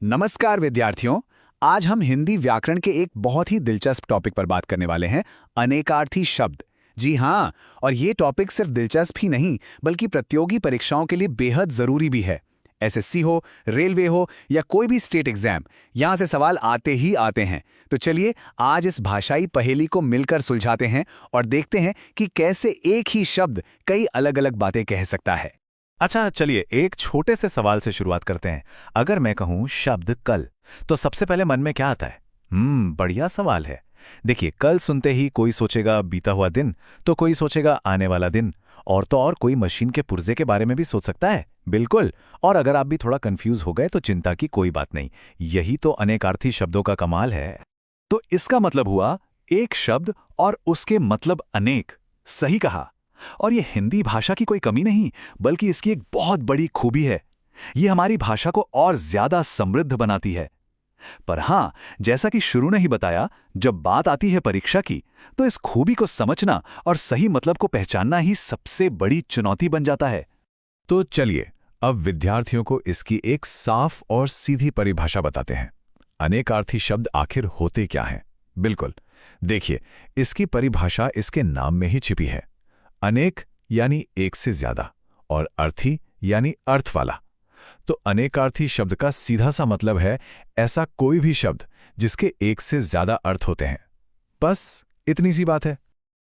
नमस्कार विद्यार्थियों। आज हम हिंदी व्याकरण के एक बहुत ही दिलचस्प टॉपिक पर बात करने वाले हैं, अनेकार्थी शब्द। जी हाँ, और ये टॉपिक सिर्फ दिलचस्प ही नहीं बल्कि प्रतियोगी परीक्षाओं के लिए बेहद जरूरी भी है। एसएससी हो, रेलवे हो या कोई भी स्टेट एग्जाम, यहाँ से सवाल आते ही आते हैं। तो चलिए आज इस भाषाई पहेली को मिलकर सुलझाते हैं और देखते हैं कि कैसे एक ही शब्द कई अलग अलग बातें कह सकता है। अच्छा, चलिए एक छोटे से सवाल से शुरुआत करते हैं। अगर मैं कहूं शब्द कल, तो सबसे पहले मन में क्या आता है? बढ़िया सवाल है। देखिए, कल सुनते ही कोई सोचेगा बीता हुआ दिन, तो कोई सोचेगा आने वाला दिन, और तो और कोई मशीन के पुर्जे के बारे में भी सोच सकता है। बिल्कुल। और अगर आप भी थोड़ा कंफ्यूज हो गए तो चिंता की कोई बात नहीं, यही तो अनेकार्थी शब्दों का कमाल है। तो इसका मतलब हुआ एक शब्द और उसके मतलब अनेक। सही कहा। और ये हिंदी भाषा की कोई कमी नहीं बल्कि इसकी एक बहुत बड़ी खूबी है। ये हमारी भाषा को और ज्यादा समृद्ध बनाती है। पर हां, जैसा कि शुरू ने ही बताया, जब बात आती है परीक्षा की, तो इस खूबी को समझना और सही मतलब को पहचानना ही सबसे बड़ी चुनौती बन जाता है। तो चलिए अब विद्यार्थियों को इसकी एक साफ और सीधी परिभाषा बताते हैं। अनेकार्थी शब्द आखिर होते क्या हैं? बिल्कुल, देखिए, इसकी परिभाषा इसके नाम में ही छिपी है। अनेक यानी एक से ज्यादा, और अर्थी यानी अर्थ वाला। तो अनेकार्थी शब्द का सीधा सा मतलब है ऐसा कोई भी शब्द जिसके एक से ज्यादा अर्थ होते हैं। बस इतनी सी बात है।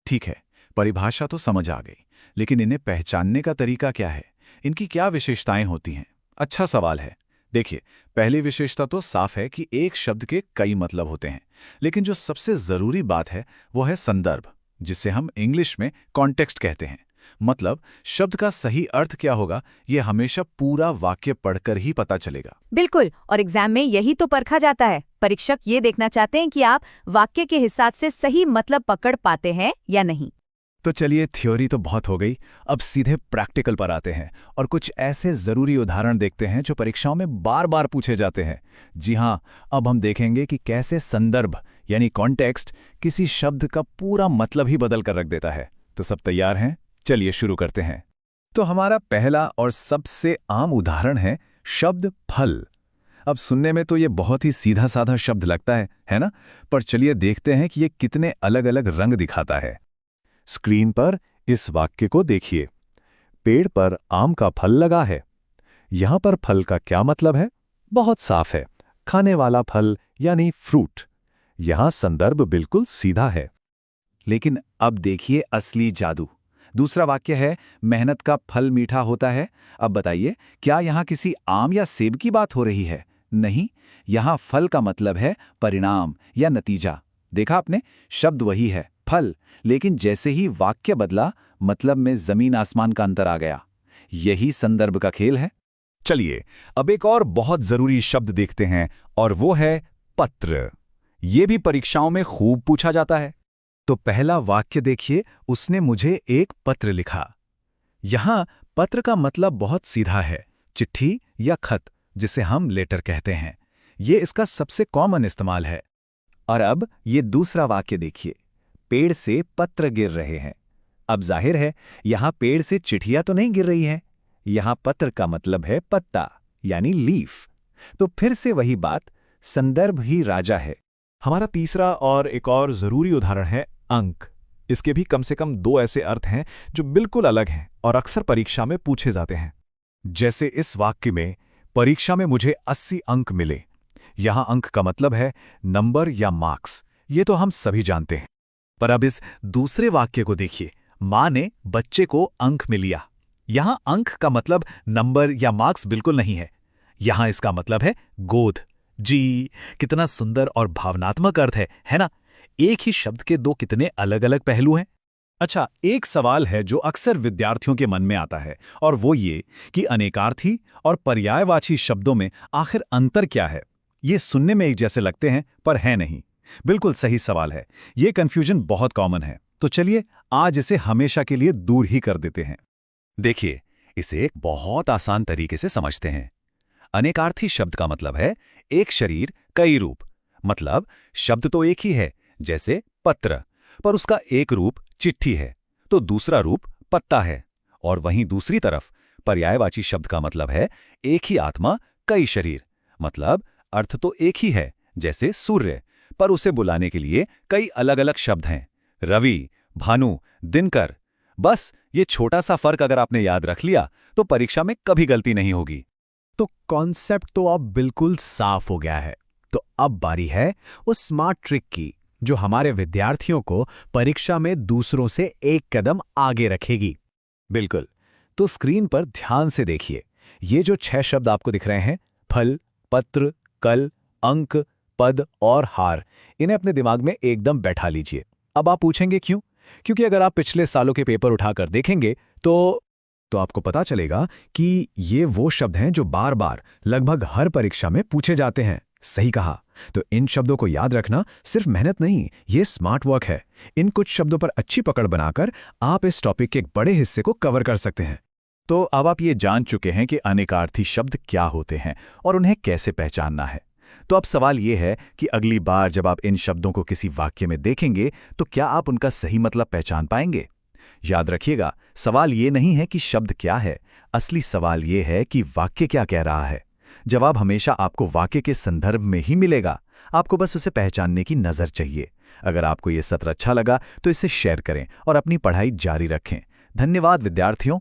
ठीक है, परिभाषा तो समझ आ गई, लेकिन इन्हें पहचानने का तरीका क्या है? इनकी क्या विशेषताएं होती हैं? अच्छा सवाल है। देखिए, पहली विशेषता तो साफ है कि एक शब्द के कई मतलब होते हैं, लेकिन जो सबसे जरूरी बात है वो है संदर्भ, जिसे हम इंग्लिश में कॉन्टेक्स्ट कहते हैं। मतलब शब्द का सही अर्थ क्या होगा, यह हमेशा पूरा वाक्य पढ़कर ही पता चलेगा। बिल्कुल, और एग्जाम में यही तो परखा जाता है। परीक्षक ये देखना चाहते हैं कि आप वाक्य के हिसाब से सही मतलब पकड़ पाते हैं या नहीं। तो चलिए, थ्योरी तो बहुत हो गई, अब सीधे प्रैक्टिकल पर आते हैं और कुछ ऐसे जरूरी उदाहरण देखते हैं जो परीक्षाओं में बार बार पूछे जाते हैं। जी हाँ, अब हम देखेंगे कि कैसे संदर्भ यानी कॉन्टेक्स्ट किसी शब्द का पूरा मतलब ही बदल कर रख देता है। तो सब तैयार हैं? चलिए शुरू करते हैं। तो हमारा पहला और सबसे आम उदाहरण है शब्द फल। अब सुनने में तो ये बहुत ही सीधा साधा शब्द लगता है ना? पर चलिए देखते हैं कि ये कितने अलग अलग रंग दिखाता है। स्क्रीन पर इस वाक्य को देखिए। पेड़ पर आम का फल लगा है। यहां पर फल का क्या मतलब है? बहुत साफ है, खाने वाला फल यानी फ्रूट। यहां संदर्भ बिल्कुल सीधा है। लेकिन अब देखिए असली जादू। दूसरा वाक्य है मेहनत का फल मीठा होता है। अब बताइए, क्या यहां किसी आम या सेब की बात हो रही है? नहीं, यहां फल का मतलब है परिणाम या नतीजा। देखा आपने, शब्द वही है फल, लेकिन जैसे ही वाक्य बदला, मतलब में जमीन आसमान का अंतर आ गया। यही संदर्भ का खेल है। चलिए अब एक और बहुत जरूरी शब्द देखते हैं, और वो है पत्र। ये भी परीक्षाओं में खूब पूछा जाता है। तो पहला वाक्य देखिए, उसने मुझे एक पत्र लिखा। यहां पत्र का मतलब बहुत सीधा है, चिट्ठी या खत, जिसे हम लेटर कहते हैं। ये इसका सबसे कॉमन इस्तेमाल है। और अब ये दूसरा वाक्य देखिए, पेड़ से पत्र गिर रहे हैं। अब जाहिर है यहां पेड़ से चिट्ठियां तो नहीं गिर रही हैं। यहां पत्र का मतलब है पत्ता यानी लीफ। तो फिर से वही बात, संदर्भ ही राजा है। हमारा तीसरा और एक और जरूरी उदाहरण है अंक। इसके भी कम से कम दो ऐसे अर्थ हैं जो बिल्कुल अलग हैं और अक्सर परीक्षा में पूछे जाते हैं। जैसे इस वाक्य में, परीक्षा में मुझे 80 अंक मिले। यहां अंक का मतलब है नंबर या मार्क्स। ये तो हम सभी जानते हैं। पर अब इस दूसरे वाक्य को देखिए, मां ने बच्चे को अंक में लिया। यहां अंक का मतलब नंबर या मार्क्स बिल्कुल नहीं है। यहां इसका मतलब है गोद। जी, कितना सुंदर और भावनात्मक अर्थ है ना? एक ही शब्द के दो कितने अलग अलग पहलू हैं। अच्छा, एक सवाल है जो अक्सर विद्यार्थियों के मन में आता है, और वो ये कि अनेकार्थी और पर्यायवाची शब्दों में आखिर अंतर क्या है? ये सुनने में एक जैसे लगते हैं पर है नहीं। बिल्कुल सही सवाल है। ये कंफ्यूजन बहुत कॉमन है। तो चलिए आज इसे हमेशा के लिए दूर ही कर देते हैं। देखिए, इसे एक बहुत आसान तरीके से समझते हैं। अनेकार्थी शब्द का मतलब है एक शरीर कई रूप। मतलब शब्द तो एक ही है, जैसे पत्र, पर उसका एक रूप चिट्ठी है तो दूसरा रूप पत्ता है। और वहीं दूसरी तरफ पर्यायवाची शब्द का मतलब है एक ही आत्मा कई शरीर। मतलब अर्थ तो एक ही है, जैसे सूर्य, पर उसे बुलाने के लिए कई अलग-अलग शब्द हैं। रवि, भानु, दिनकर। बस ये छोटा सा फर्क अगर आपने याद रख लिया तो परीक्षा में कभी गलती नहीं होगी। तो कॉन्सेप्ट तो अब बिल्कुल साफ हो गया है। तो अब बारी है उस स्मार्ट ट्रिक की जो हमारे विद्यार्थियों को परीक्षा में दूसरों से एक कदम आगे रखेगी। बिल्कुल, तो स्क्रीन पर ध्यान से देखिए। ये जो 6 शब्द आपको दिख रहे हैं, फल, पत्र, कल, अंक, पद और हार, इन्हें अपने दिमाग में एकदम बैठा लीजिए। अब आप पूछेंगे क्यों? क्योंकि अगर आप पिछले सालों के पेपर उठाकर देखेंगे तो आपको पता चलेगा कि ये वो शब्द हैं जो बार बार लगभग हर परीक्षा में पूछे जाते हैं। सही कहा। तो इन शब्दों को याद रखना सिर्फ मेहनत नहीं, ये स्मार्ट वर्क है। इन कुछ शब्दों पर अच्छी पकड़ बनाकर आप इस टॉपिक के एक बड़े हिस्से को कवर कर सकते हैं। तो अब आप ये जान चुके हैं कि अनेकार्थी शब्द क्या होते हैं और उन्हें कैसे पहचानना है। तो अब सवाल ये है कि अगली बार जब आप इन शब्दों को किसी वाक्य में देखेंगे तो क्या आप उनका सही मतलब पहचान पाएंगे? याद रखिएगा, सवाल ये नहीं है कि शब्द क्या है, असली सवाल ये है कि वाक्य क्या कह रहा है। जवाब हमेशा आपको वाक्य के संदर्भ में ही मिलेगा, आपको बस उसे पहचानने की नज़र चाहिए। अगर आपको ये सत्र अच्छा लगा तो इसे शेयर करें और अपनी पढ़ाई जारी रखें। धन्यवाद विद्यार्थियों।